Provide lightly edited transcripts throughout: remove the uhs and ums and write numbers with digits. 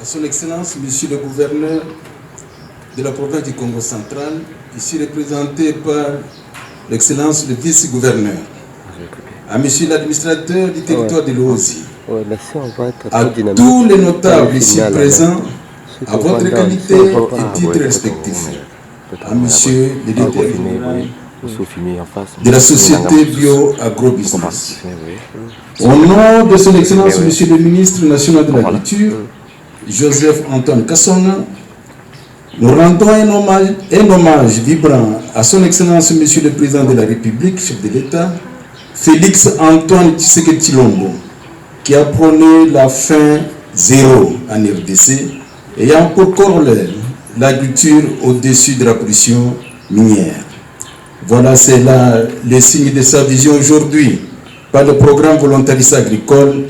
à son Excellence, Monsieur le Gouverneur de la province du Congo central, ici représenté par l'Excellence le Vice-Gouverneur, à Monsieur l'Administrateur du territoire de l'Ozi, à tous les notables ici présents, à votre qualité et titre respectif, à Monsieur le Directeur général de la société Bio-Agro-Business. Au nom de son Excellence, Monsieur le Ministre national de l'Agriculture, Joseph Antoine Kassonga, nous rendons un hommage vibrant à son Excellence, Monsieur le Président de la République, chef de l'État, Félix Antoine Tshisekedi Tshilombo, qui a prôné la faim zéro en RDC, ayant pour corollaire l'agriculture au-dessus de la pollution minière. Voilà, c'est là les signes de sa vision aujourd'hui par le programme volontariste agricole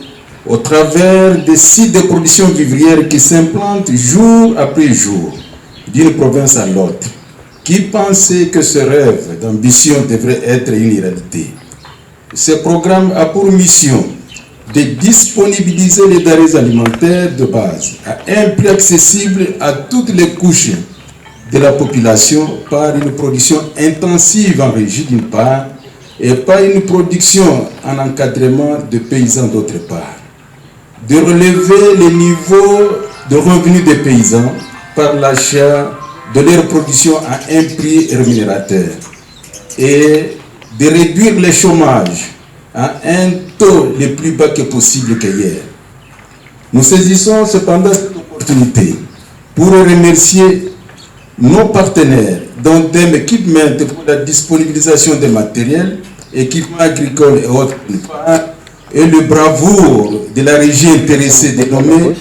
au travers des sites de production vivrière qui s'implantent jour après jour d'une province à l'autre. Qui pensait que ce rêve d'ambition devrait être une réalité? Ce programme a pour mission de disponibiliser les denrées alimentaires de base à un prix accessible à toutes les couches de la population par une production intensive en régie d'une part et par une production en encadrement de paysans d'autre part. De relever les niveaux de revenus des paysans par l'achat de leur production à un prix rémunérateur et de réduire le chômage à un taux le plus bas que possible qu'hier. Nous saisissons cependant cette opportunité pour remercier nos partenaires dont DEM Equipment pour la disponibilisation des matériels, équipements agricoles et autres, et le bravoure de la régie intéressée dénommée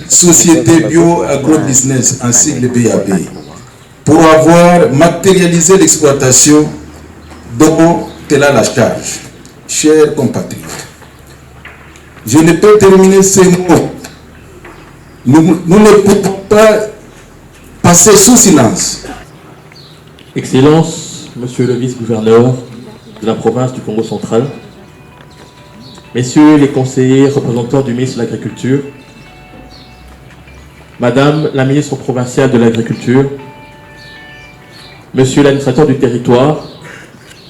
Société Bio-Agro-Business en sigle BAB, pour avoir matérialisé l'exploitation dont elle a la charge. Chers compatriotes, je ne peux terminer ces mots. Nous ne pouvons pas passer sous silence. Excellence, Monsieur le Vice-Gouverneur de la province du Congo central, Messieurs les conseillers représentants du ministre de l'Agriculture, Madame la ministre provinciale de l'Agriculture, Monsieur l'administrateur du territoire,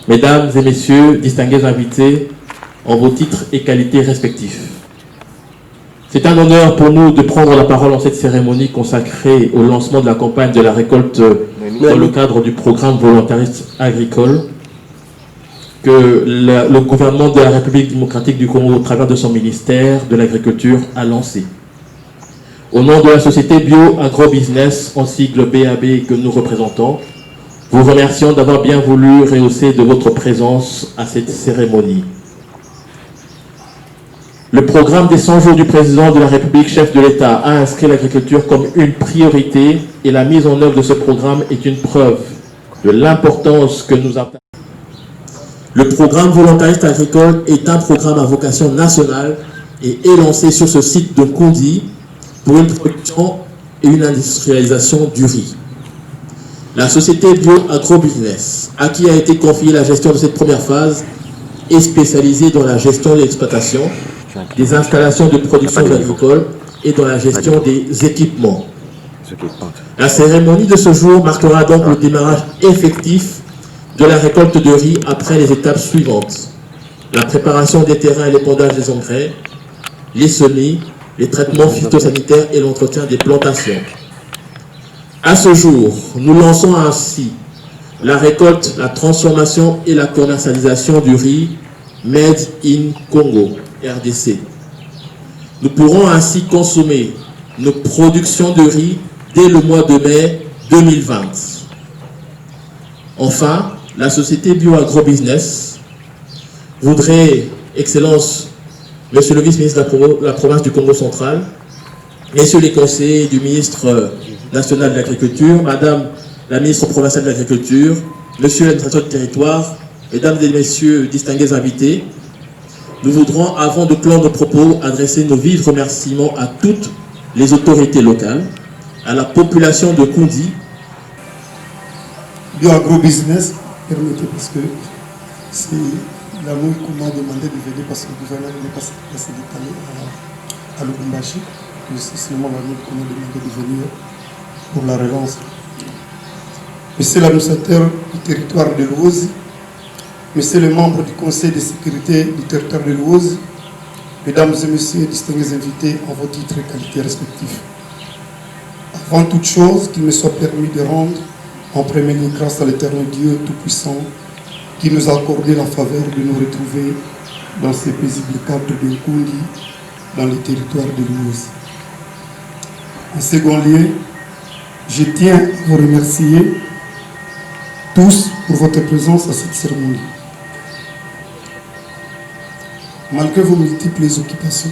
Mesdames et Messieurs, distingués invités, en vos titres et qualités respectifs. C'est un honneur pour nous de prendre la parole en cette cérémonie consacrée au lancement de la campagne de la récolte dans le cadre du programme volontariste agricole que le gouvernement de la République démocratique du Congo, au travers de son ministère de l'Agriculture, a lancé. Au nom de la société Bio-Agro-Business, en sigle BAB que nous représentons, vous remercions d'avoir bien voulu rehausser de votre présence à cette cérémonie. Le programme des 100 jours du président de la République, chef de l'État, a inscrit l'agriculture comme une priorité et la mise en œuvre de ce programme est une preuve de l'importance que nous avons. Le programme volontariste agricole est un programme à vocation nationale et est lancé sur ce site de Kondi pour une production et une industrialisation du riz. La société Bio-Agro-Business, à qui a été confiée la gestion de cette première phase, est spécialisée dans la gestion de l'exploitation, des installations de production agricole et dans la gestion des équipements. La cérémonie de ce jour marquera donc le démarrage effectif de la récolte de riz après les étapes suivantes: la préparation des terrains et l'épandage des engrais, les semis, les traitements phytosanitaires et l'entretien des plantations. À ce jour, nous lançons ainsi la récolte, la transformation et la commercialisation du riz Made in Congo, RDC. Nous pourrons ainsi consommer nos productions de riz dès le mois de mai 2020. Enfin, la société Bio-Agro-Business voudrait, Excellence, Monsieur le vice-ministre de la province du Congo central, Messieurs les conseillers du ministre national de l'Agriculture, Madame la ministre provinciale de l'Agriculture, Monsieur l'administrateur du territoire, Mesdames et Messieurs distingués invités, nous voudrons, avant de clore nos propos, adresser nos vifs remerciements à toutes les autorités locales, à la population de Kondi. Bio-Agro-Business, permettez, parce que c'est l'amour qu'on m'a demandé de venir parce que le gouvernement n'est pas passé à Lubumbashi. c'est seulement l'année qu'on a demandé de venir pour la relance. Monsieur l'administrateur du territoire de l'Ouozi, Monsieur les membres du Conseil de sécurité du territoire de l'Ouozi, Mesdames et Messieurs, distingués invités en vos titres et qualités respectifs. Avant toute chose, qu'il me soit permis de rendre en premier lieu grâce à l'Éternel Dieu Tout-Puissant qui nous a accordé la faveur de nous retrouver dans ces paisibles cadres de Nkundi, dans les territoires de l'Ouozi. En second lieu, je tiens à vous remercier tous pour votre présence à cette cérémonie. Malgré vos multiples occupations,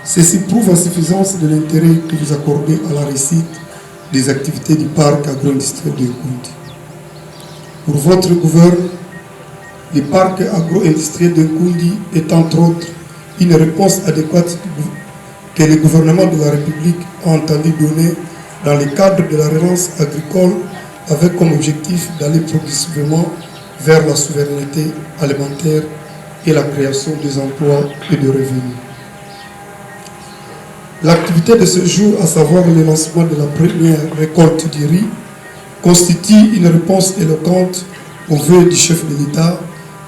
ceci prouve en suffisance de l'intérêt que vous accordez à la réussite des activités du parc agro-industriel de Nkundi. Pour votre gouvernement, le parc agro-industriel de Nkundi est entre autres une réponse adéquate que le gouvernement de la République a entendu donner dans le cadre de la relance agricole avec comme objectif d'aller progressivement vers la souveraineté alimentaire et la création des emplois et de revenus. L'activité de ce jour, à savoir le lancement de la première récolte du riz, constitue une réponse éloquente aux vœux du chef de l'État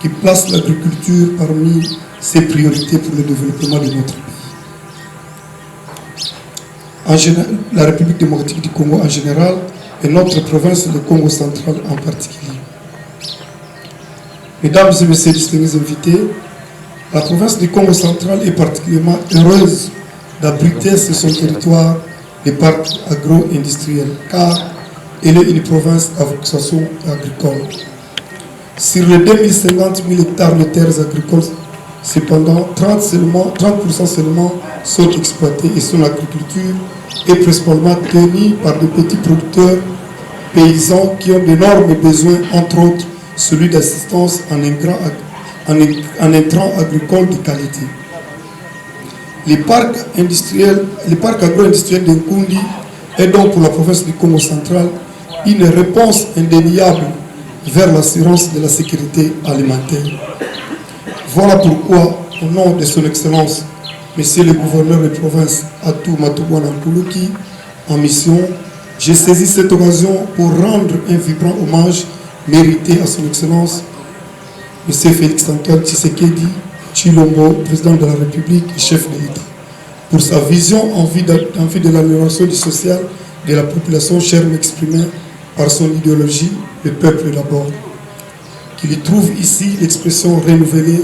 qui place l'agriculture parmi ses priorités pour le développement de notre pays. En général, la République démocratique du Congo en général et notre province, le Congo central en particulier. Mesdames et Messieurs distingués invités, la province du Congo central est particulièrement heureuse d'abriter sur son territoire des parcs agro-industriels, car elle est une province à vocation agricole. Sur les 2050 000 hectares de terres agricoles, cependant, 30% seulement sont exploités et son agriculture est principalement tenue par de petits producteurs paysans qui ont d'énormes besoins, entre autres celui d'assistance en intrants agricoles de qualité. Le parc agro-industriel de Nkundi est donc pour la province du Congo central une réponse indéniable vers l'assurance de la sécurité alimentaire. Voilà pourquoi, au nom de son Excellence, Monsieur le gouverneur de province Atou Matouana Nkuluki, en mission, j'ai saisi cette occasion pour rendre un vibrant hommage mérité à son Excellence, M. Félix-Antoine Tshisekedi Tshilombo, président de la République et chef de l'État, pour sa vision en vue de l'amélioration du social de la population chère exprimée par son idéologie, le peuple d'abord, qu'il y trouve ici l'expression renouvelée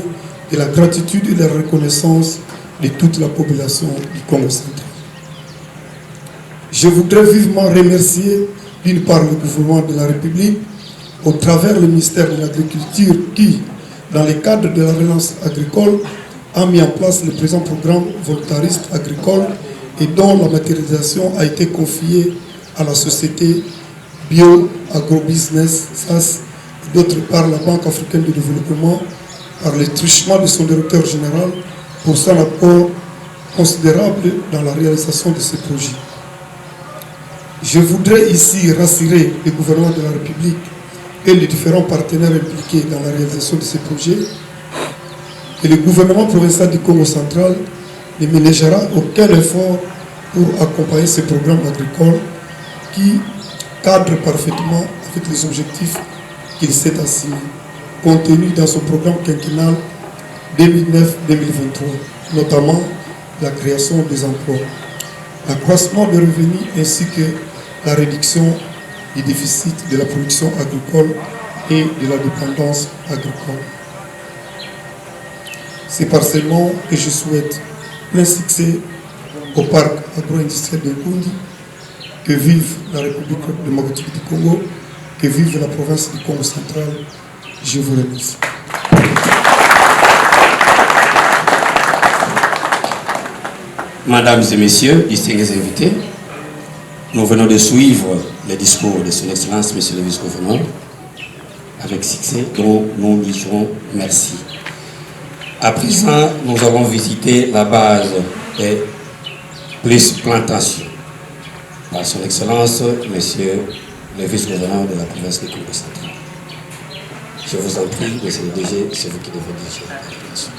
de la gratitude et de la reconnaissance de toute la population du Congo central. Je voudrais vivement remercier d'une part le gouvernement de la République au travers le ministère de l'Agriculture qui, dans le cadre de la relance agricole, a mis en place le présent programme volontariste agricole et dont la matérialisation a été confiée à la société Bio Agrobusiness SAS et d'autre part la Banque africaine de développement par le truchement de son directeur général pour son apport considérable dans la réalisation de ce projet. Je voudrais ici rassurer le gouvernement de la République et les différents partenaires impliqués dans la réalisation de ces projets et le gouvernement provincial du Congo central ne ménagera aucun effort pour accompagner ce programme agricole qui cadre parfaitement avec les objectifs qu'il s'est assigné, contenus dans son programme quinquennal 2009-2023, notamment la création des emplois, l'accroissement des revenus ainsi que la réduction du déficit de la production agricole et de la dépendance agricole. C'est par ces mots que je souhaite plein succès au parc agro-industriel de Nkundi, que vive la République démocratique du Congo, que vive la province du Congo central. Je vous remercie. Mesdames et Messieurs, distingués invités, nous venons de suivre le discours de son Excellence, Monsieur le Vice-gouverneur, avec succès, dont nous disons merci. À présent, nous avons visité la base des plantations par son Excellence, Monsieur le Vice-gouverneur de la province du Congo central. Je vous en prie, Monsieur le DG, c'est vous qui devez diriger la délégation.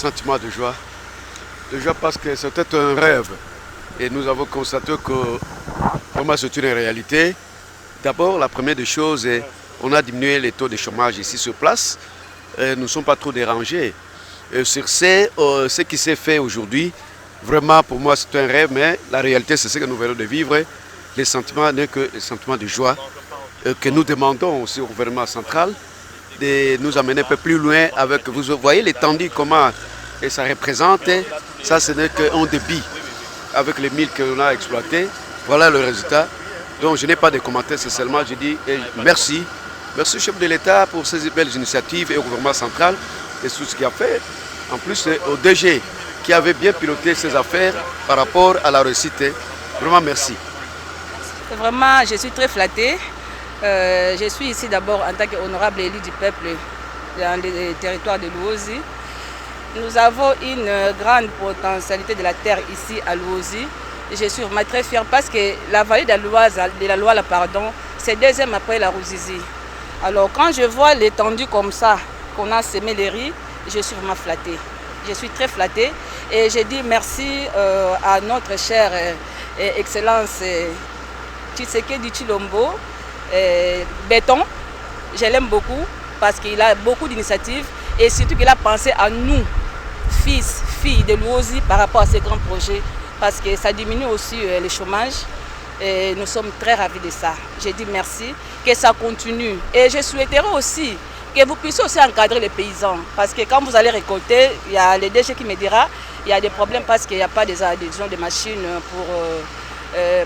sentiment de joie. De joie parce que c'était un rêve. Et nous avons constaté que vraiment c'est une réalité. D'abord, la première des choses est on a diminué les taux de chômage ici sur place. Nous ne sommes pas trop dérangés. Et sur ce qui s'est fait aujourd'hui, vraiment pour moi c'est un rêve, mais la réalité c'est ce que nous venons de vivre. Les sentiments n'est que les sentiments de joie que nous demandons aussi au gouvernement central de nous amener un peu plus loin avec, vous voyez l'étendue comment et ça représente, ça ce n'est qu'un débit avec les milles que l'on a exploités. Voilà le résultat. Donc je n'ai pas de commentaires, c'est seulement je dis merci. Merci au chef de l'État pour ces belles initiatives et au gouvernement central et tout ce qu'il a fait. En plus au DG qui avait bien piloté ses affaires par rapport à la réussite. Vraiment merci. Vraiment, je suis très flattée. Je suis ici d'abord en tant qu'honorable élu du peuple dans le territoire de Luozi. Nous avons une grande potentialité de la terre ici à Luozi. Je suis vraiment très fière parce que la vallée de la Loire, c'est deuxième après la Ruzizi. Alors quand je vois l'étendue comme ça, qu'on a semé les riz, je suis vraiment flattée. Je suis très flattée et je dis merci à notre chère Excellence Tshisekedi Tshilombo. Béton, je l'aime beaucoup parce qu'il a beaucoup d'initiatives et surtout qu'il a pensé à nous, fils, filles de Luozi par rapport à ces grands projets parce que ça diminue aussi le chômage. Et nous sommes très ravis de ça. Je dis merci, que ça continue. Et je souhaiterais aussi que vous puissiez aussi encadrer les paysans. Parce que quand vous allez récolter, il y a les déchets qui me dira, il y a des problèmes parce qu'il n'y a pas des machines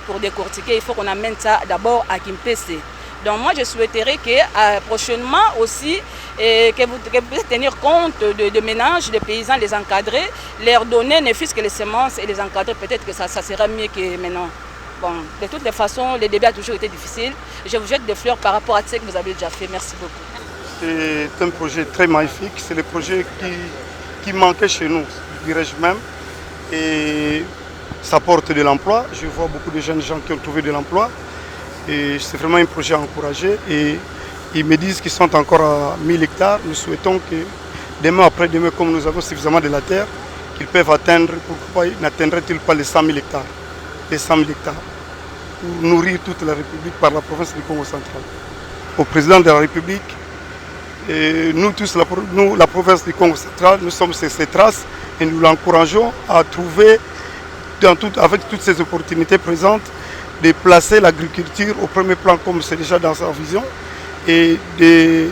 pour décortiquer. Il faut qu'on amène ça d'abord à Kimpese. Donc moi je souhaiterais que prochainement aussi, que vous puissiez tenir compte de ménages, des paysans, les encadrer, leur donner ne fût-ce que les semences et les encadrer. Peut-être que ça sera mieux que maintenant. Bon, de toutes les façons, le début a toujours été difficile. Je vous jette des fleurs par rapport à ce que vous avez déjà fait. Merci beaucoup. C'est un projet très magnifique. C'est le projet qui manquait chez nous, dirais-je même. Et ça porte de l'emploi. Je vois beaucoup de jeunes gens qui ont trouvé de l'emploi. Et c'est vraiment un projet à encourager. Et ils me disent qu'ils sont encore à 1000 hectares. Nous souhaitons que demain, après-demain, comme nous avons suffisamment de la terre, qu'ils peuvent atteindre, pourquoi n'atteindraient-ils pas les 100 000 hectares, les 100 000 hectares, pour nourrir toute la République par la province du Congo central. Au président de la République, et nous tous, la province du Congo central, nous sommes sur ses traces et nous l'encourageons à trouver, avec toutes ces opportunités présentes, de placer l'agriculture au premier plan comme c'est déjà dans sa vision et de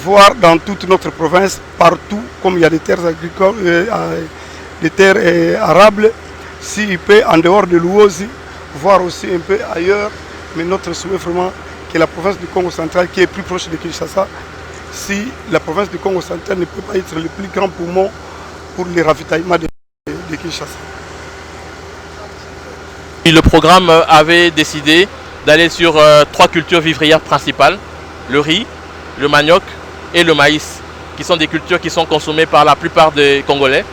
voir dans toute notre province, partout, comme il y a des terres agricoles, des terres arables, s'il peut, en dehors de Luozi, voir aussi un peu ailleurs, mais notre souhait vraiment que la province du Congo central, qui est plus proche de Kinshasa, si la province du Congo central ne peut pas être le plus grand poumon pour les ravitaillements de Kinshasa. Le programme avait décidé d'aller sur 3 cultures vivrières principales, le riz, le manioc et le maïs, qui sont des cultures qui sont consommées par la plupart des Congolais.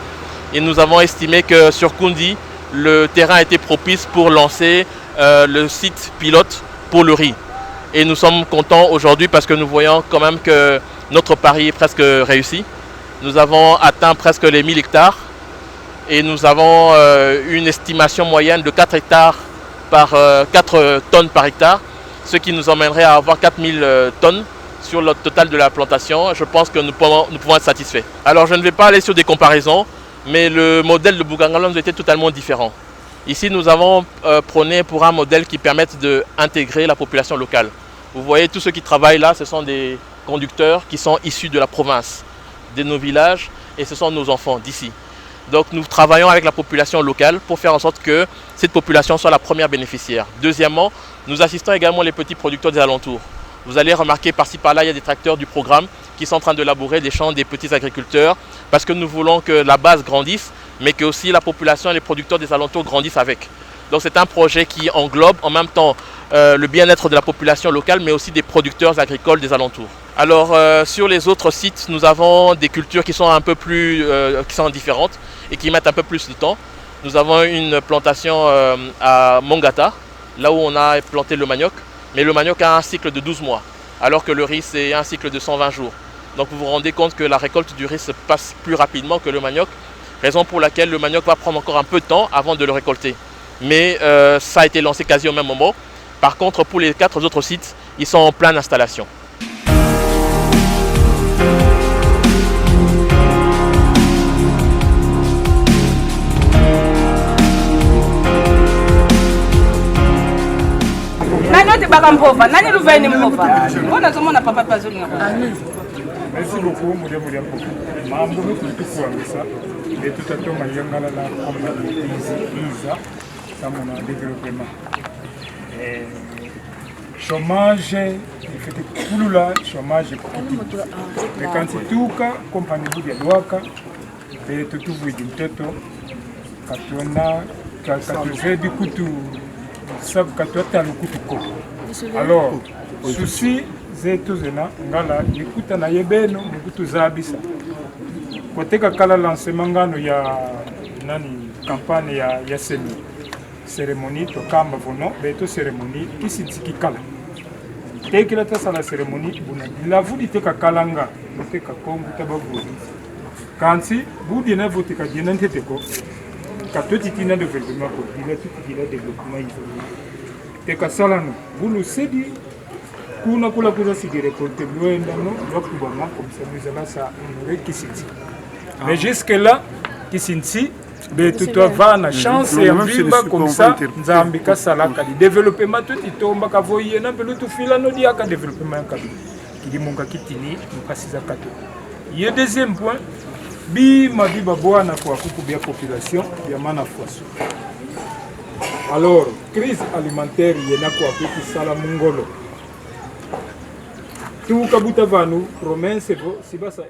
Et nous avons estimé que sur Kundi, le terrain était propice pour lancer le site pilote pour le riz. Et nous sommes contents aujourd'hui parce que nous voyons quand même que notre pari est presque réussi. Nous avons atteint presque les 1000 hectares et nous avons une estimation moyenne de 4 hectares par 4 tonnes par hectare, ce qui nous emmènerait à avoir 4000 tonnes sur le total de la plantation. Je pense que nous pouvons être satisfaits. Alors je ne vais pas aller sur des comparaisons, mais le modèle de Bougangalonzo était totalement différent. Ici, nous avons prôné pour un modèle qui permette d'intégrer la population locale. Vous voyez, tous ceux qui travaillent là, ce sont des conducteurs qui sont issus de la province, de nos villages, et ce sont nos enfants d'ici. Donc nous travaillons avec la population locale pour faire en sorte que cette population soit la première bénéficiaire. Deuxièmement, nous assistons également les petits producteurs des alentours. Vous allez remarquer par-ci par-là, il y a des tracteurs du programme qui sont en train de labourer des champs des petits agriculteurs parce que nous voulons que la base grandisse, mais que aussi la population et les producteurs des alentours grandissent avec. Donc c'est un projet qui englobe en même temps le bien-être de la population locale, mais aussi des producteurs agricoles des alentours. Alors sur les autres sites, nous avons des cultures qui sont un peu plus qui sont différentes et qui mettent un peu plus de temps. Nous avons une plantation à Mongata, là où on a planté le manioc, mais le manioc a un cycle de 12 mois, alors que le riz c'est un cycle de 120 jours. Donc vous vous rendez compte que la récolte du riz se passe plus rapidement que le manioc, raison pour laquelle le manioc va prendre encore un peu de temps avant de le récolter. Mais ça a été lancé quasi au même moment. Par contre, pour les 4 autres sites, ils sont en pleine installation. Merci beaucoup, Mambo tukufuamisa et tout à fait mayangala la compagnie ISA ça mon développement. Chômage, il fait tout là, chômage mais quand c'est tout cas, compagnie de Douaka, et tout vous dit toto, quand on a quand tu fais du coup tout, ça quand tu as le coup de alors souci zetu zena ngala nikuta na yebeno nikutu zabisa koteka kala lancement ngano ya nani campagne ya semi cérémonie to kamba vono beto cérémonie kisitiki kala tekila ta sala cérémonie buna la vudi teka kalanga teka kongu tabagu kansi budi na votika dina nteteko katoti tina développement ko dila développement teka sala no bulu sedi kuna kula kuza sigere kote loenda no lokubama comme ça nous allons ça honorer Kisinti mais jusque là Kisinti be tout va na chance et viva comme ça nzambi ka salaka di développement tout itomba ka voyer na pelu tout fila no dia ka développement ka di monga kitini mukasiza kato ye deuxième point bi mabiba bwana kwa kukubia population ya mana foso alors crise alimentaire yena kwa kuku sala mungolo tout kabuta vanu promesse si basa